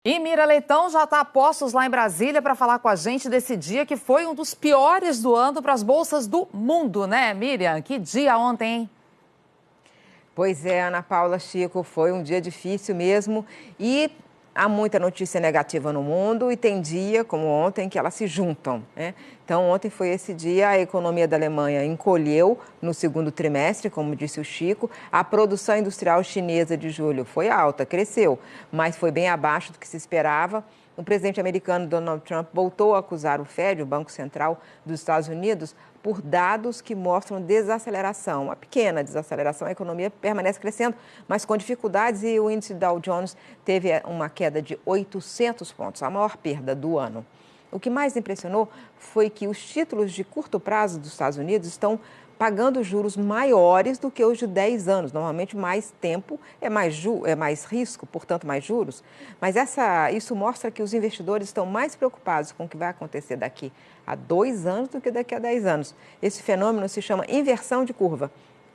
E Mira Leitão já está a postos lá em Brasília para falar com a gente desse dia que foi um dos piores do ano para as bolsas do mundo, né, Miriam? Que dia ontem, hein? Pois é, Ana Paula, Chico, foi um dia difícil mesmo e há muita notícia negativa no mundo e tem dia, como ontem, que elas se juntam, né? Então, ontem foi esse dia, a economia da Alemanha encolheu no segundo trimestre, como disse o Chico. A produção industrial chinesa de julho foi alta, cresceu, mas foi bem abaixo do que se esperava. O presidente americano Donald Trump voltou a acusar o Fed, o Banco Central dos Estados Unidos, por dados que mostram desaceleração, uma pequena desaceleração. A economia permanece crescendo, mas com dificuldades, e o índice Dow Jones teve uma queda de 800 pontos, a maior perda do ano. O que mais impressionou foi que os títulos de curto prazo dos Estados Unidos estão pagando juros maiores do que os de 10 anos. Normalmente, mais tempo é mais risco, portanto, mais juros. Mas isso mostra que os investidores estão mais preocupados com o que vai acontecer daqui a 2 anos do que daqui a 10 anos. Esse fenômeno se chama inversão de curva.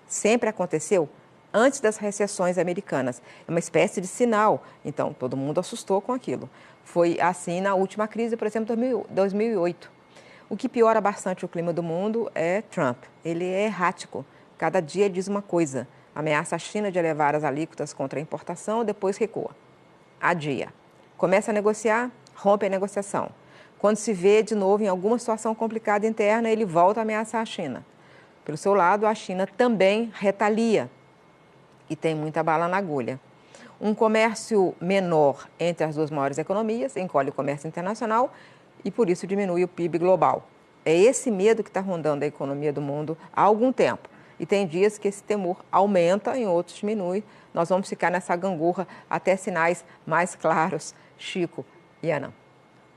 Sempre aconteceu antes das recessões americanas. É uma espécie de sinal. Então, todo mundo assustou com aquilo. Foi assim na última crise, por exemplo, 2008. O que piora bastante o clima do mundo é Trump. Ele é errático. Cada dia diz uma coisa. Ameaça a China de elevar as alíquotas contra a importação, depois recua. Adia. Começa a negociar, rompe a negociação. Quando se vê de novo em alguma situação complicada interna, ele volta a ameaçar a China. Pelo seu lado, a China também retalia e tem muita bala na agulha. Um comércio menor entre as duas maiores economias encolhe o comércio internacional e, por isso, diminui o PIB global. É esse medo que está rondando a economia do mundo há algum tempo. E tem dias que esse temor aumenta, em outros diminui. Nós vamos ficar nessa gangorra até sinais mais claros. Chico e Ana.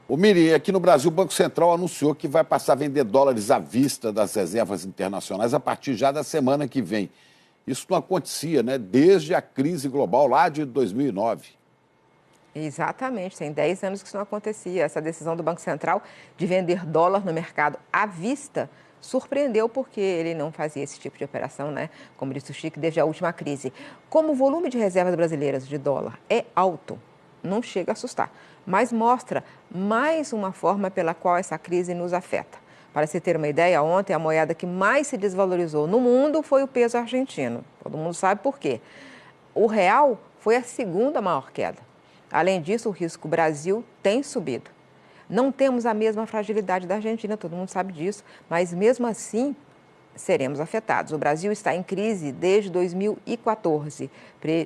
O Miri, aqui no Brasil, o Banco Central anunciou que vai passar a vender dólares à vista das reservas internacionais a partir já da semana que vem. Isso não acontecia, né, desde a crise global lá de 2009. Exatamente, tem 10 anos que isso não acontecia. Essa decisão do Banco Central de vender dólar no mercado à vista surpreendeu porque ele não fazia esse tipo de operação, né? Como disse o Chico, desde a última crise. Como o volume de reservas brasileiras de dólar é alto, não chega a assustar, mas mostra mais uma forma pela qual essa crise nos afeta. Para se ter uma ideia, ontem a moeda que mais se desvalorizou no mundo foi o peso argentino. Todo mundo sabe por quê. O real foi a segunda maior queda. Além disso, o risco Brasil tem subido. Não temos a mesma fragilidade da Argentina, todo mundo sabe disso, mas mesmo assim seremos afetados. O Brasil está em crise desde 2014.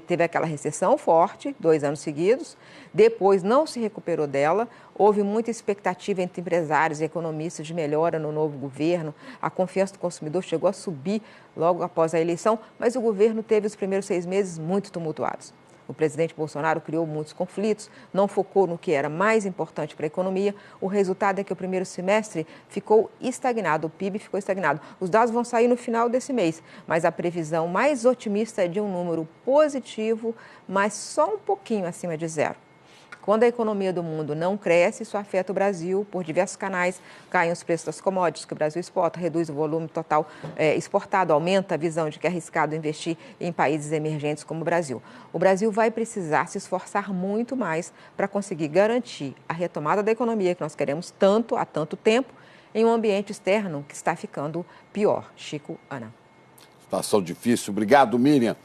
Teve aquela recessão forte, 2 anos seguidos, depois não se recuperou dela. Houve muita expectativa entre empresários e economistas de melhora no novo governo. A confiança do consumidor chegou a subir logo após a eleição, mas o governo teve os primeiros 6 meses muito tumultuados. O presidente Bolsonaro criou muitos conflitos, não focou no que era mais importante para a economia. O resultado é que o primeiro semestre ficou estagnado, o PIB ficou estagnado. Os dados vão sair no final desse mês, mas a previsão mais otimista é de um número positivo, mas só um pouquinho acima de zero. Quando a economia do mundo não cresce, isso afeta o Brasil por diversos canais. Caem os preços das commodities que o Brasil exporta, reduz o volume total exportado, aumenta a visão de que é arriscado investir em países emergentes como o Brasil. O Brasil vai precisar se esforçar muito mais para conseguir garantir a retomada da economia que nós queremos tanto, há tanto tempo, em um ambiente externo que está ficando pior. Chico, Ana. Situação difícil. Obrigado, Miriam.